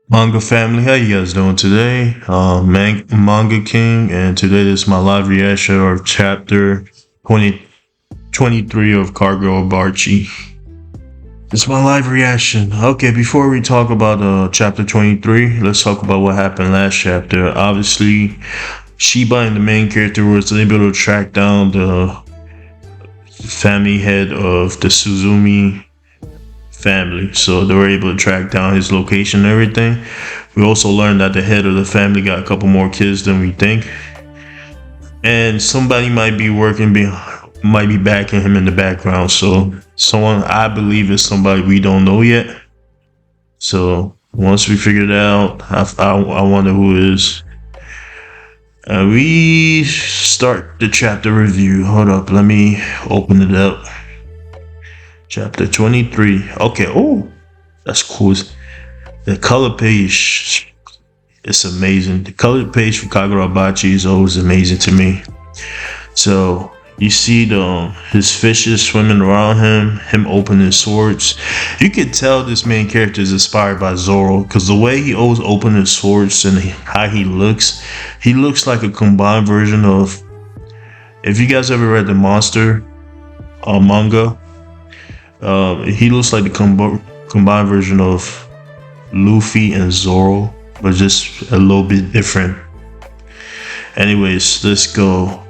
Manga family, how you guys doing today? Manga King, and today is my live reaction of chapter 2023 of Kagura Bachi. It's my live reaction. Okay, before we talk about chapter 23, let's talk about what happened last chapter. Obviously, Shiba and the main character was able to track down the family head of the Suzumi family, so they were able to track down his location and everything. We also learned that the head of the family got a couple more kids than we think, and somebody might be backing him in the background. So someone, I believe, is somebody we don't know yet. So once we figure that out, I wonder who it is. We start the chapter review. Hold up, let me open it up. Chapter 23. Okay. Oh, that's cool. The color page, it's amazing. The color page for Kagura Bachi is always amazing to me. So you see his fishes swimming around him opening swords. You can tell this main character is inspired by Zoro, because the way he always opens his swords and how he looks like a combined version of, if you guys ever read the Monster manga, he looks like the combined version of Luffy and Zoro, but just a little bit different. Anyways, let's go.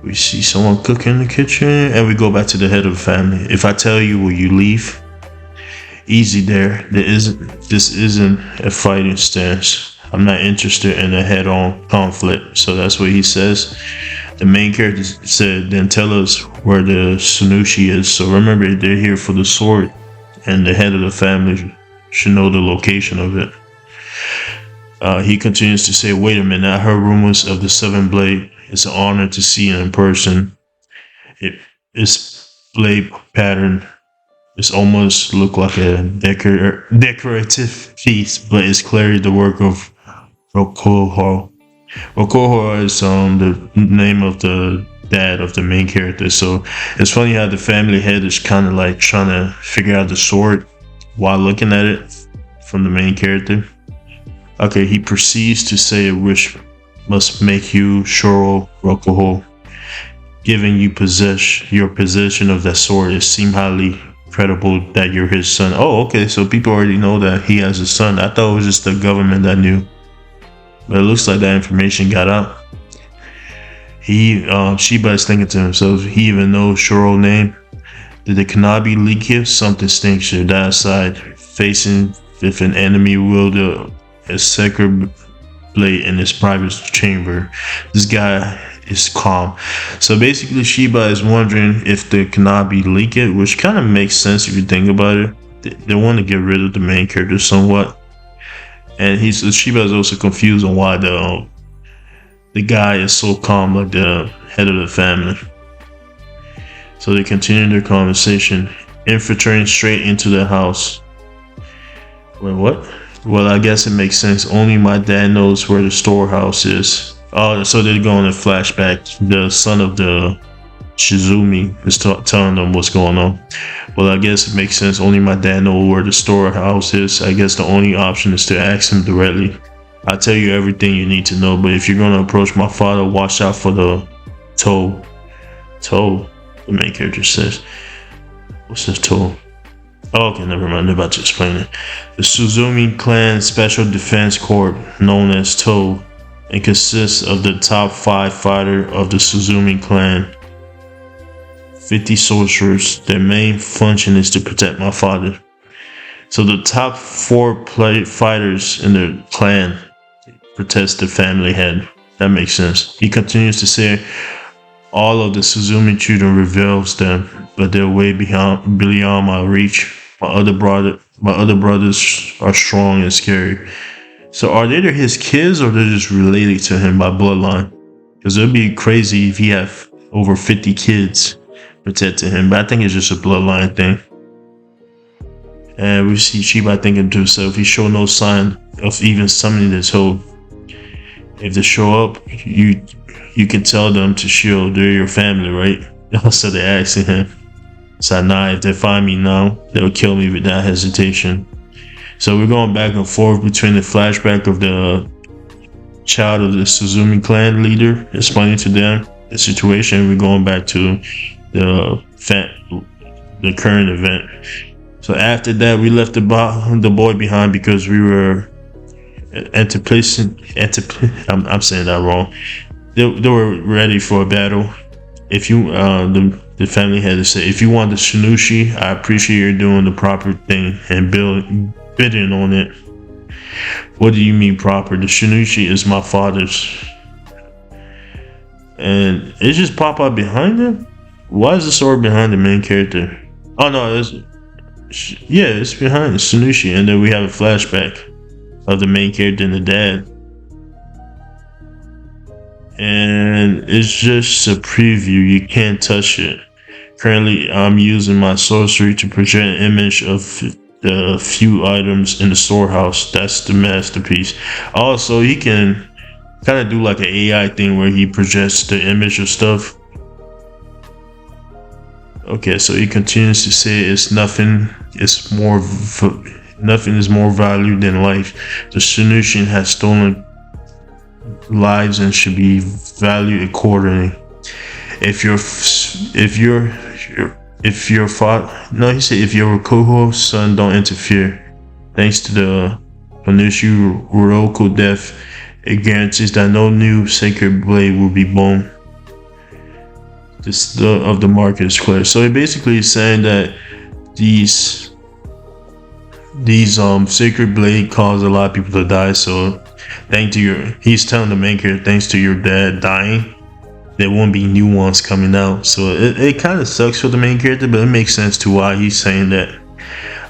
We see someone cooking in the kitchen, and we go back to the head of the family. If I tell you, will you leave? Easy there. This isn't a fighting stance. I'm not interested in a head-on conflict. So that's what he says. The main character said, then tell us where the Tsunushi is. So remember, they're here for the sword, and the head of the family should know the location of it. He continues to say, wait a minute, I heard rumors of the Seven Blade. It's an honor to see it in person. Its blade pattern is almost look like a decorative piece, but it's clearly the work of Rokoho. Rokoho is the name of the dad of the main character. So it's funny how the family head is kind of like trying to figure out the sword while looking at it from the main character. Okay, he proceeds to say a wish must make you Shoro Rokoho. Giving you your possession of that sword, it seems highly credible that you're his son. Oh, okay, so people already know that he has a son. I thought it was just the government that knew. But it looks like that information got out. Shiba is thinking to himself, he even knows Shoro's name. Did the Kanabi leak it? Something stinks here. That aside, facing if an enemy wielded a sacred blade in his private chamber, this guy is calm. So basically, Shiba is wondering if the Kanabi leak it, which kind of makes sense if you think about it. They want to get rid of the main character somewhat. And Shiba is also confused on why the guy is so calm, like the head of the family. So they continue their conversation, infiltrating straight into the house. Wait, what? Well, I guess it makes sense. Only my dad knows where the storehouse is. Oh, so they're going to flashback. The son of the Shizumi is telling them what's going on. Well, I guess it makes sense. Only my dad knows where the storehouse is. I guess the only option is to ask him directly. I'll tell you everything you need to know, but if you're going to approach my father, watch out for the toe. Toe, the main character says. What's this toe? Oh, okay, never mind. I'm about to explain it. The Suzumi Clan Special Defense Corps, known as TOE, and consists of the top 5 fighters of the Suzumi Clan. 50 sorcerers. Their main function is to protect my father. So the top 4 fighters in the clan protects the family head. That makes sense. He continues to say, all of the Suzumi children reveals them, but they're way beyond my reach. My other brothers are strong and scary. So are they his kids, or they're just related to him by bloodline? Because it'd be crazy if he have over 50 kids protecting him. But I think it's just a bloodline thing. And we see Shiba thinking to himself, he showed no sign of even summoning this hope. If they show up, you can tell them to shield. They're your family, right? So they're asking him. So nah, if they find me now, they'll kill me without hesitation. So we're going back and forth between the flashback of the child of the Suzumi clan leader explaining to them the situation. We're going back to the current event. So after that, we left the boy behind because we were I'm saying that wrong. They were ready for a battle. If you the family had to say, if you want the Shinushi, I appreciate you're doing the proper thing and bidding on it. What do you mean proper? The Shinushi is my father's. And it just pop up behind him? Why is the sword behind the main character? Oh no, it's behind the Shinushi, and then we have a flashback of the main character and the dad. And it's just a preview, you can't touch it. Currently, I'm using my sorcery to project an image of the few items in the storehouse. That's the masterpiece. Also, he can kind of do like an AI thing where he projects the image of stuff. Okay, so he continues to say nothing is more valued than life. The Shinushi has stolen lives and should be valued accordingly. If your Koho son don't interfere. Thanks to the Onushi Roku death, it guarantees that no new sacred blade will be born. Of the market is clear. So it basically is saying that these sacred blade cause a lot of people to die. So he's telling the main character, thanks to your dad dying, there won't be new ones coming out. So it kind of sucks for the main character, but it makes sense to why he's saying that.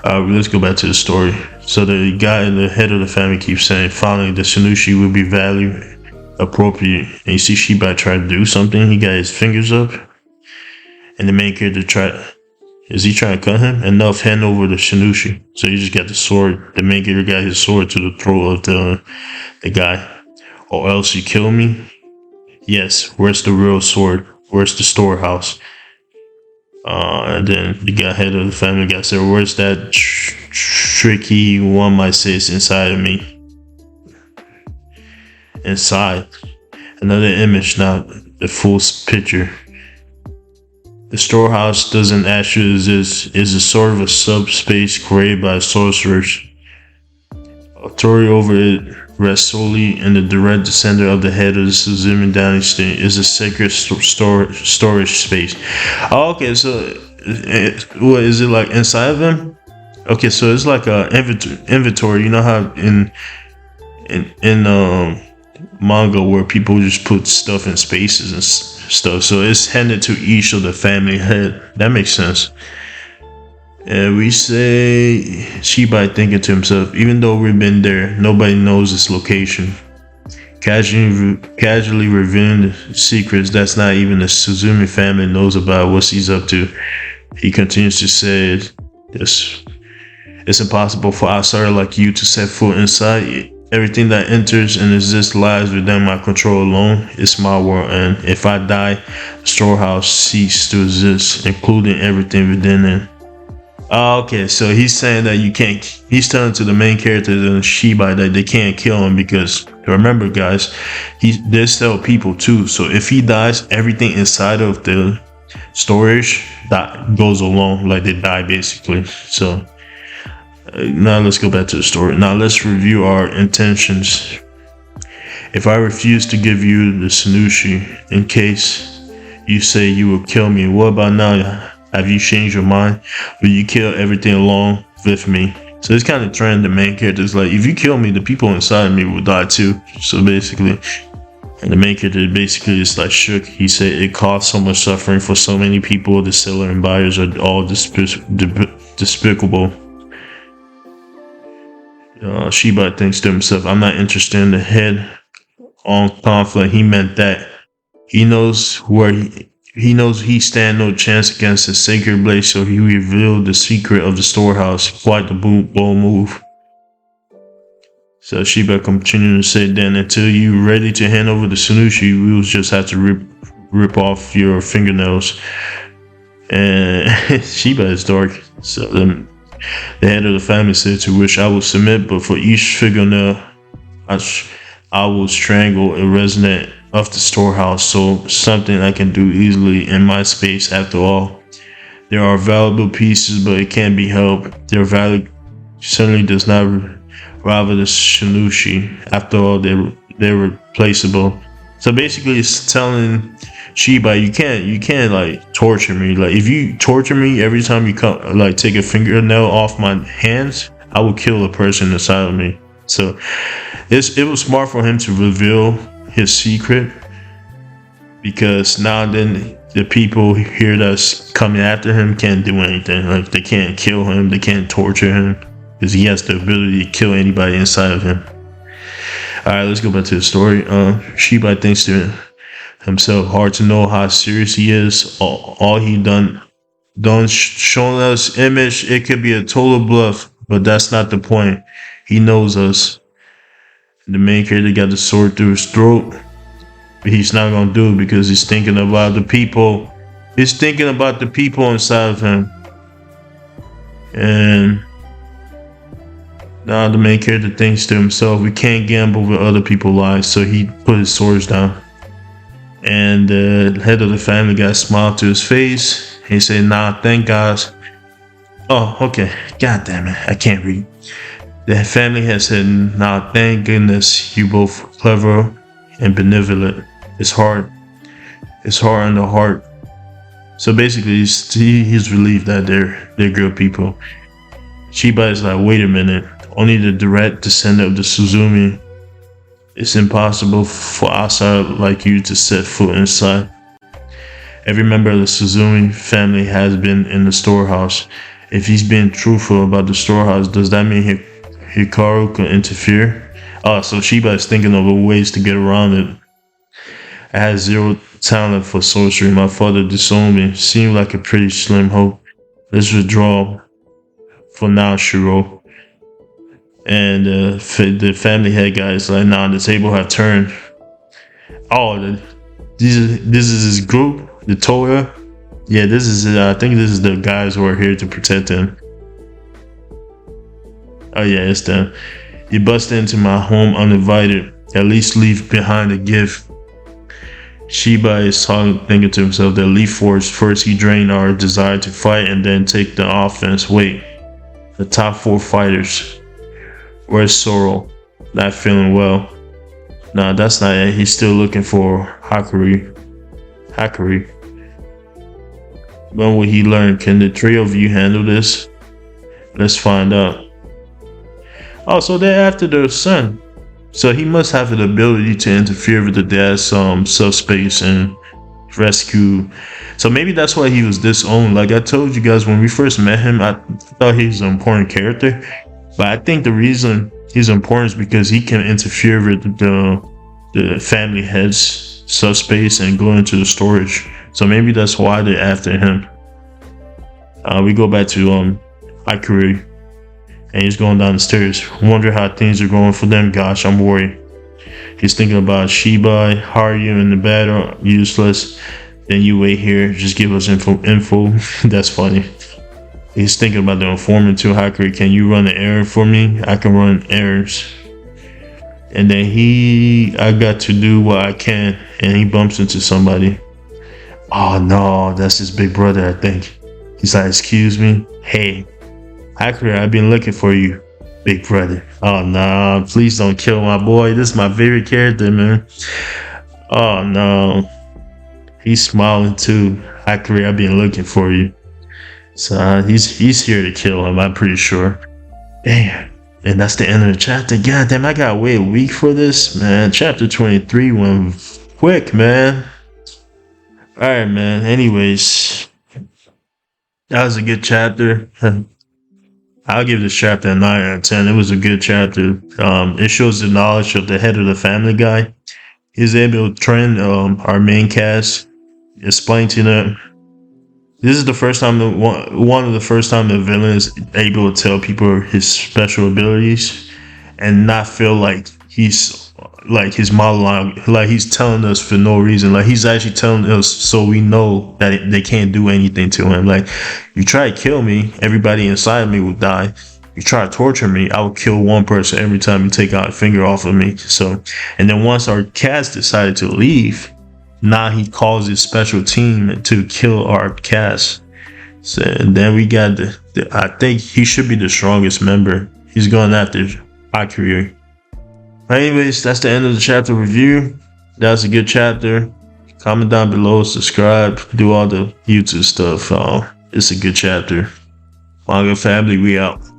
Let's go back to the story. So the guy, the head of the family, keeps saying finally the Shinushi will be valued appropriate. And you see Shibai try to do something. He got his fingers up, and the main character is he trying to cut him? Enough, hand over the Shinushi. So he just got the sword. The main character got his sword to the throat of the guy. Or else you kill me? Yes, where's the real sword? Where's the storehouse? And then the guy, head of the family, guy said, where's that tricky one might say it's inside of me? Inside. Another image, not the full picture. The storehouse doesn't actually exist. It's a sort of a subspace created by sorcerers. Authority over it rests solely in the direct descendant of the head of the Suzumi dynasty. Is a sacred storage space. Oh, okay, so what is it like inside of them? Okay, so it's like a inventory. You know how in manga where people just put stuff in spaces and stuff. So it's handed to each of the family head. That makes sense. And we say Shibai thinking to himself, even though we've been there, nobody knows its location. Casually revealing the secrets that's not even the Suzumi family knows about what he's up to. He continues to say, it's impossible for outsider like you to set foot inside. Everything that enters and exists lies within my control alone. It's my world, and if I die, the storehouse ceases to exist, including everything within it. Okay, so he's saying that you can't. He's telling to the main character, the Shibai, that they can't kill him because remember, guys, they still people too. So if he dies, everything inside of the storage that goes along, like they die basically. So now let's go back to the story. Now let's review our intentions. If I refuse to give you the Shinushi in case you say you will kill me, what about now? Have you changed your mind? Will you kill everything along with me? So it's kind of trying the main characters like, if you kill me, the people inside of me will die too. So basically, and the main character basically is like shook. He said it caused so much suffering for so many people. The seller and buyers are all despicable. Shibai thinks to himself, I'm not interested in the head-on conflict. He meant that. He knows he stand no chance against a sacred blade, so he revealed the secret of the storehouse. Quite the bold move. So Shibai continued to say, then until you're ready to hand over the Shinushi, we will just have to rip off your fingernails. And Shibai is dark. So The head of the family said, to which I will submit, but for each fingernail I will strangle a resident of the storehouse. So something I can do easily in my space after all. There are valuable pieces, but it can't be helped. Their value certainly does not rival the Shinushi. After all, they're replaceable. So basically, it's telling Shiba, you can't like torture me. Like if you torture me every time you come, like take a fingernail off my hands, I will kill a person inside of me. So it was smart for him to reveal his secret, because now then the people here that's coming after him can't do anything. Like they can't kill him, they can't torture him, because he has the ability to kill anybody inside of him. Alright, let's go back to the story. Shiba thinks to himself, hard to know how serious he is. All he done showing us image, it could be a total bluff, but that's not the point. He knows us. The main character got the sword through his throat, but he's not gonna do it because he's thinking about the people. He's thinking about the people inside of him. And now the main character thinks to himself, we can't gamble with other people's lives, so he put his swords down. And the head of the family guy smiled to his face. He said, nah, thank God. Oh, okay. God damn it. I can't read. The family has said, nah, thank goodness you both clever and benevolent. It's hard. It's hard on the heart. So basically, he's relieved that they're good people. Shiba is like, wait a minute. Only the direct descendant of the Suzumi. It's impossible for outside like you to set foot inside. Every member of the Suzumi family has been in the storehouse. If he's being truthful about the storehouse, does that mean Hikaru can interfere? Oh, so Shiba is thinking of ways to get around it. I had zero talent for sorcery. My father disowned me. Seemed like a pretty slim hope. Let's withdraw for now, Shiro. And the family head guy is like, nah, the table have turned. Oh, this is his group, the Toya. Yeah, this is I think this is the guys who are here to protect him. Oh yeah, it's them. You busted into my home uninvited. At least leave behind a gift. Shiba is thinking to himself that Leaf Force, first he drained our desire to fight and then take the offense. Wait, the top 4 fighters. Where's Sorrel? Not feeling well. Nah, that's not it. He's still looking for Hakuri. When will he learn? Can the trio of you handle this? Let's find out. Oh, so they're after their son. So he must have the ability to interfere with the dad's subspace and rescue. So maybe that's why he was disowned. Like I told you guys, when we first met him, I thought he was an important character. But I think the reason he's important is because he can interfere with the family head's subspace and go into the storage. So maybe that's why they're after him. We go back to Akuri, and he's going down the stairs. Wonder how things are going for them. Gosh, I'm worried. He's thinking about Shiba. How are you in the bed or useless? Then you wait here. Just give us info. That's funny. He's thinking about the informant too. Hakuri, can you run an errand for me? I can run errands. And then I got to do what I can, and he bumps into somebody. Oh no, that's his big brother, I think. He's like, excuse me? Hey, Hakuri, I've been looking for you, big brother. Oh no, please don't kill my boy. This is my favorite character, man. Oh no. He's smiling too. Hakuri, I've been looking for you. So he's here to kill him, I'm pretty sure. Damn. And that's the end of the chapter. God damn, I gotta wait a week for this, man. Chapter 23 went quick, man. Alright, man. Anyways, that was a good chapter. I'll give this chapter a 9 out of 10. It was a good chapter. It shows the knowledge of the head of the family guy. He's able to train our main cast, explain to them. This is the first time one of the first time the villain is able to tell people his special abilities and not feel like he's like his monologue, like he's telling us for no reason. Like he's actually telling us so we know that they can't do anything to him. Like, you try to kill me, everybody inside of me will die. You try to torture me, I will kill one person every time you take out a finger off of me. So, and then once our cast decided to leave, now he calls his special team to kill our cast. So, and then we got I think he should be the strongest member. He's going after Akira. Anyways, that's the end of the chapter review. That's a good chapter. Comment down below, subscribe, do all the YouTube stuff. It's a good chapter. Manga family, we out.